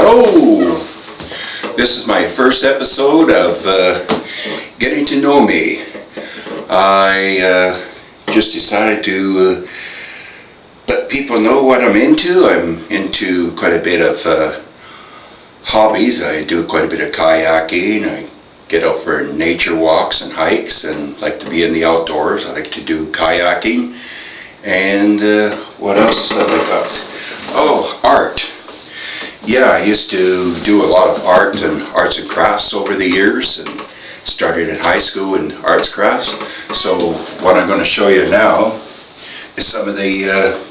Hello! This is my first episode of Getting to Know Me. I just decided to let people know what I'm into. I'm into quite a bit of hobbies. I do quite a bit of kayaking. I get out for nature walks and hikes and like to be in the outdoors. I like to do kayaking. And what else have I got? Oh, art. Yeah, I used to do a lot of art and arts and crafts over the years, and started in high school in arts crafts. So what I'm going to show you now is some of the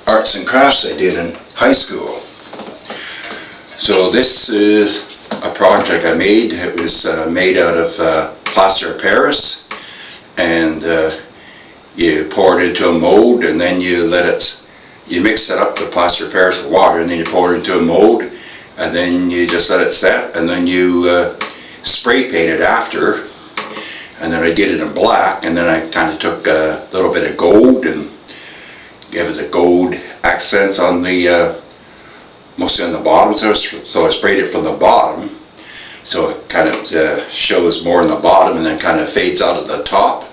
arts and crafts I did in high school. So this is a project I made. It was made out of plaster of Paris, and you pour it into a mold, and then you mix it up, the plaster of Paris with water, and then you pour it into a mold, and then you just let it set, and then you spray paint it after. And then I did it in black, and then I kind of took a little bit of gold and gave it the gold accents on the mostly on the bottom, so I sprayed it from the bottom, so it kind of shows more in the bottom and then kind of fades out of the top.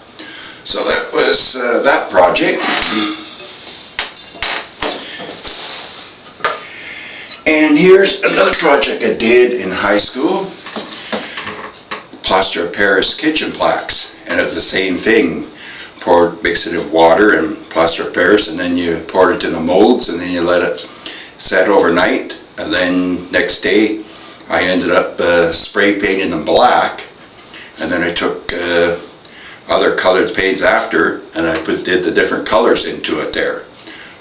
So that was that project. And here's another project I did in high school. Plaster of Paris kitchen plaques, and it was the same thing. Mix it in water and plaster of Paris, and then you pour it in the molds, and then you let it set overnight. And then next day I ended up spray painting them black, and then I took other colored paints after, and I did the different colors into it there.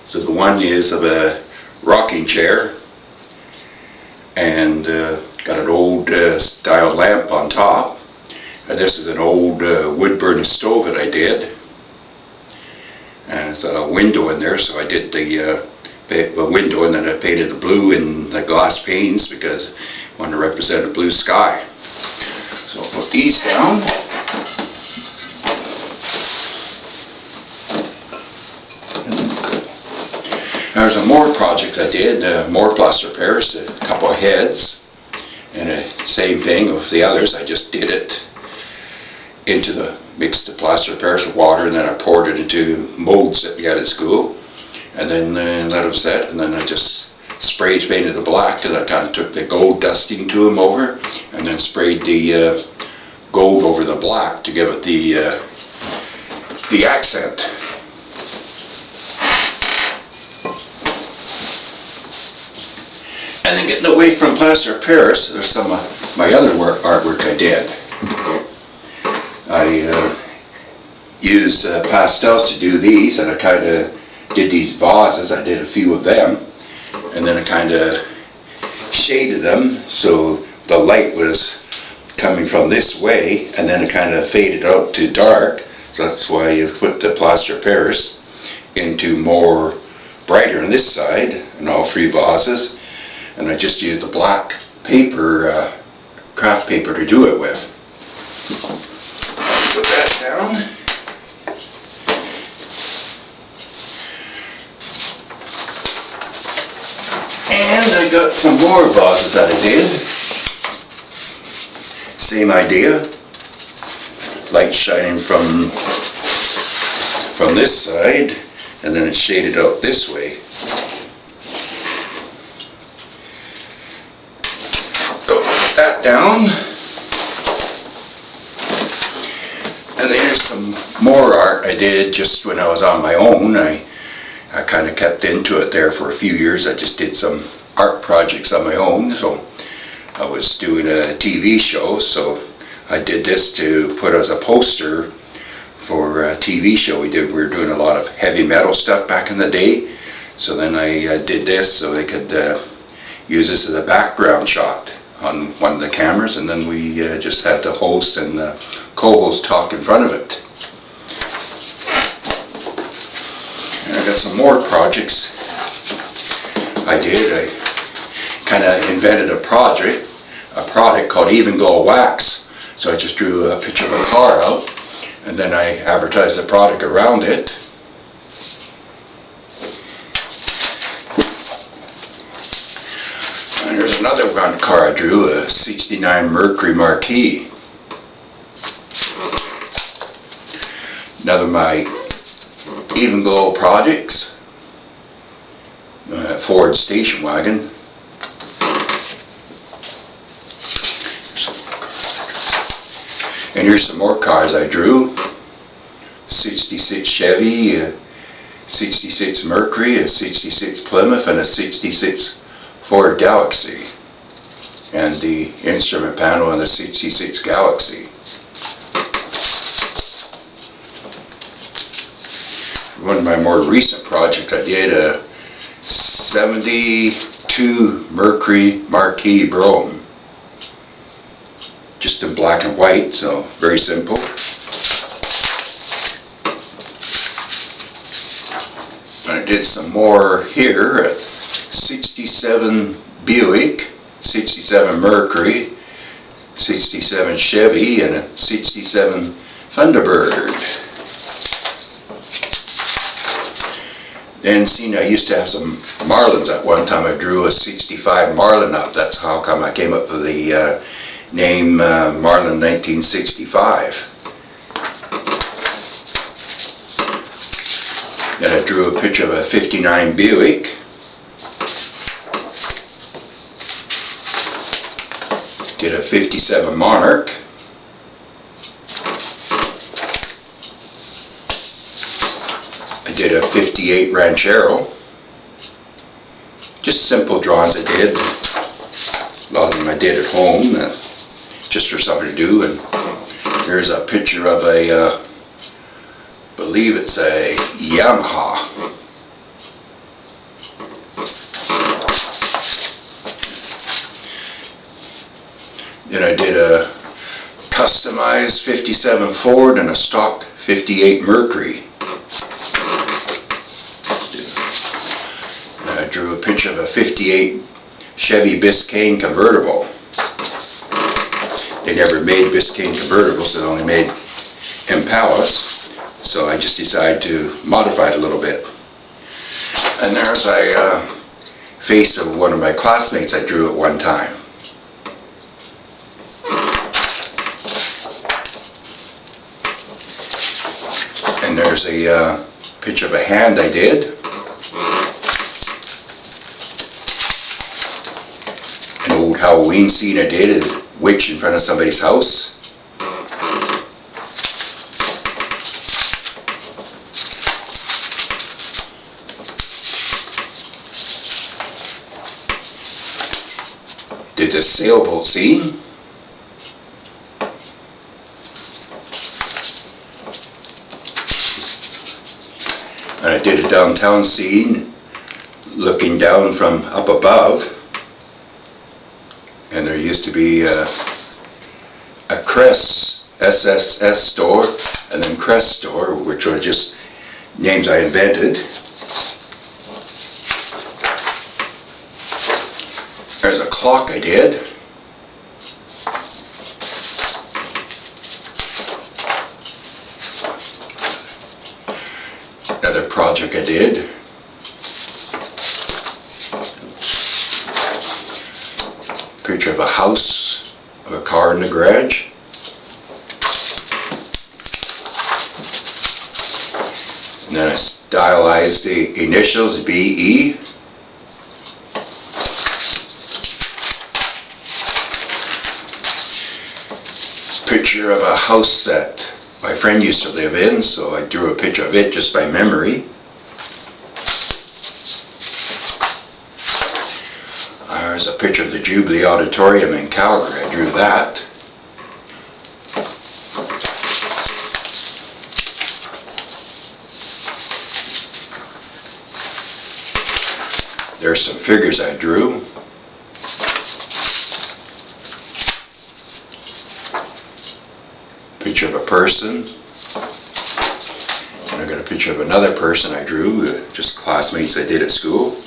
So the one is of a rocking chair, and got an old style lamp on top. And this is an old wood burning stove that I did, and it's a window in there, so I did the window, and then I painted the blue in the glass panes because I wanted to represent a blue sky. So I'll put these down. There's some more projects I did, more plaster of Paris, a couple of heads, and same thing with the others. I just did it mixed the plaster of Paris with water, and then I poured it into molds that we had at school, and then let them set, and then I just painted the black, and I kind of took the gold dusting to them over, and then sprayed the gold over the black to give it the accent. And then getting away from plaster of Paris, there's some of my other artwork I did. I used pastels to do these, and I kind of did these vases. I did a few of them, and then I kind of shaded them so the light was coming from this way, and then it kind of faded out to dark. So that's why you put the plaster of Paris into more brighter on this side in all three vases. And I just used the black paper, craft paper to do it with. Put that down. And I got some more vases that I did. Same idea. Light shining from this side, and then it's shaded out this way. That down, and then here's some more art I did just when I was on my own. I kind of kept into it there for a few years. I just did some art projects on my own. So I was doing a TV show, so I did this to put as a poster for a TV show we did. We were doing a lot of heavy metal stuff back in the day, so then I did this so they could use this as a background shot on one of the cameras, and then we just had the host and the co-host talk in front of it. And I got some more projects I did. I kind of invented a product called Even Glow Wax. So I just drew a picture of a car out, and then I advertised the product around it. And there's another one car I drew, a 69 Mercury Marquis. Another of my Even Glow projects, Ford station wagon. And here's some more cars I drew. 66 Chevy, a 66 Mercury, a 66 Plymouth, and a 66 Ford Galaxy. And the instrument panel on the 66 Galaxy. One of my more recent projects I did, a 72 Mercury Marquis Brougham. Just in black and white, so very simple. And I did some more here, a 67 Buick, 67 Mercury, 67 Chevy, and a 67 Thunderbird. Then, I used to have some Marlins at one time. I drew a 65 Marlin up. That's how come I came up with the name Marlin 1965. Then I drew a picture of a 59 Buick. Did a 57 Monarch. I did a 58 Ranchero. Just simple drawings I did. A lot of them I did at home, just for something to do. And here's a picture of a, believe it's a Yamaha. Then I did a customized 57 Ford and a stock 58 Mercury. I drew a picture of a 58 Chevy Biscayne convertible. They never made Biscayne convertibles, they only made Impalas, so I just decided to modify it a little bit. And there's a face of one of my classmates I drew at one time. And there's a picture of a hand I did. Halloween scene I did, a witch in front of somebody's house. Did the sailboat scene. And I did a downtown scene looking down from up above. And there used to be a Crest SSS store and then Crest store, which were just names I invented. There's a clock I did. Another project I did. Picture of a house, of a car in the garage. And then I stylized the initials BE. Picture of a house that my friend used to live in, so I drew a picture of it just by memory. There's a picture of the Jubilee Auditorium in Calgary. I drew that. There's some figures I drew. Picture of a person. And I got a picture of another person I drew, just classmates I did at school.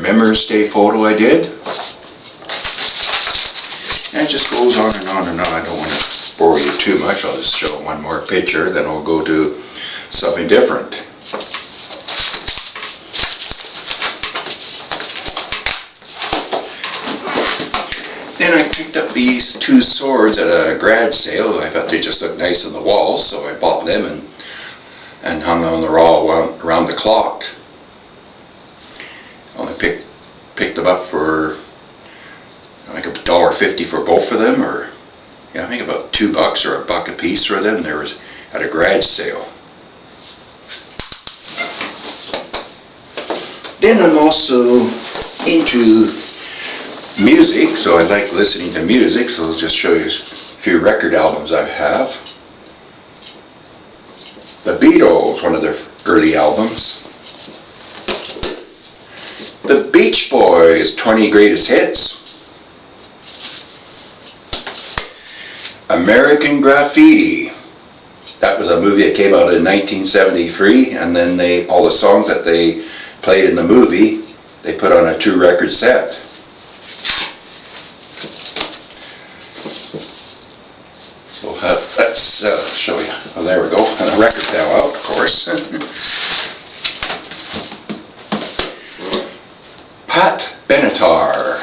Remembrance Day photo I did. And it just goes on and on and on. I don't want to bore you too much. I'll just show one more picture, then I'll go to something different. picked up these two swords at a garage sale. I thought they just looked nice on the wall, so I bought them and hung on the wall around the clock. Only picked them up for I think $1.50 for both of them, or I think about $2 or $1 a piece for them. There was at a garage sale. Then I'm also into music, so I like listening to music, so I'll just show you a few record albums I have. The Beatles, one of their early albums. The Beach Boys, 20 Greatest Hits. American Graffiti. That was a movie that came out in 1973, and then all the songs that they played in the movie, they put on a 2-record set. So let's show you. Oh, there we go. And the record fell out, of course. Pat Benatar.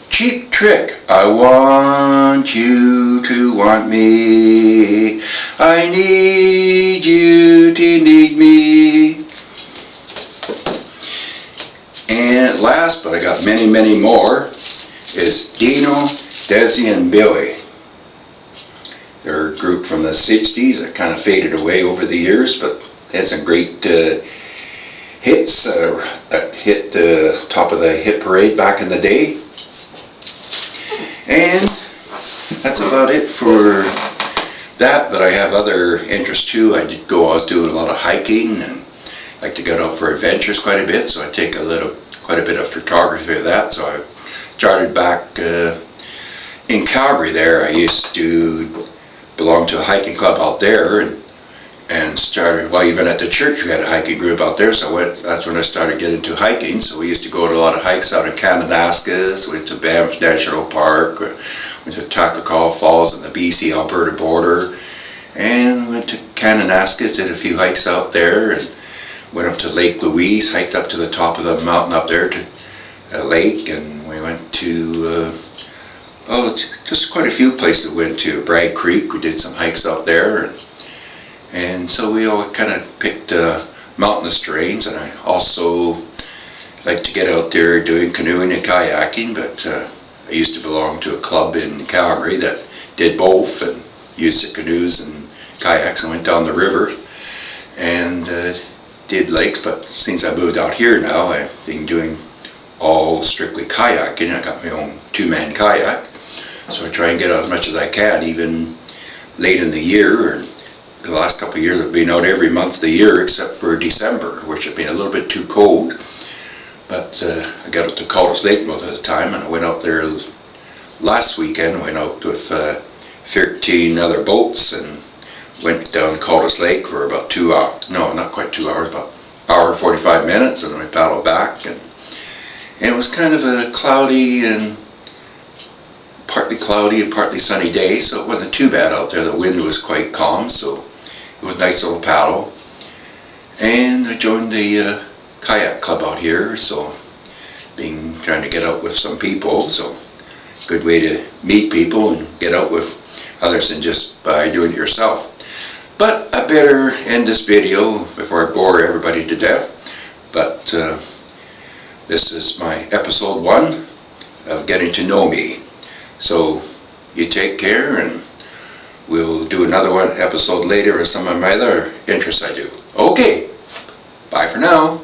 Cheap Trick. I want you to want me. I need you to need me. And last, but I got many, many more, is Dino, Desi, and Billy. They're a group from the 60s that kind of faded away over the years, but they had some great hits that hit the top of the hit parade back in the day. And that's about it for that, but I have other interests too. I did go out doing a lot of hiking and like to get out for adventures quite a bit, so I take quite a bit of photography of that. So I started back in Calgary there. I used to belong to a hiking club out there and started, well, even at the church we had a hiking group out there, so that's when I started getting into hiking. So we used to go to a lot of hikes out in Kananaskis, went to Banff National Park, went to Taklakau Falls on the BC-Alberta border, and went to Kananaskis, did a few hikes out there, and went up to Lake Louise, hiked up to the top of the mountain up there to a lake, and we went to, just quite a few places we went to. Bragg Creek, we did some hikes out there, and so we all kind of picked mountainous terrains, and I also like to get out there doing canoeing and kayaking, but I used to belong to a club in Calgary that did both and used the canoes and kayaks and went down the river and did lakes, but since I moved out here now, I've been doing all strictly kayaking. I got my own 2-man kayak, so I try and get out as much as I can, even late in the year. And the last couple of years I've been out every month of the year except for December, which had been a little bit too cold. But I got up to Cultus Lake most of the time, and I went out there last weekend. I went out with 13 other boats and went down Cultus Lake for about 2 hours. No, not quite 2 hours, about an hour and 45 minutes, and then we paddled back. And it was kind of a cloudy and partly sunny day, so it wasn't too bad out there. The wind was quite calm, so it was a nice little paddle. And I joined the kayak club out here, so trying to get out with some people, so good way to meet people and get out with others than just by doing it yourself. But I better end this video before I bore everybody to death. But this is my episode 1 of Getting to Know Me. So you take care, and we'll do another episode later of some of my other interests I do. Okay, bye for now.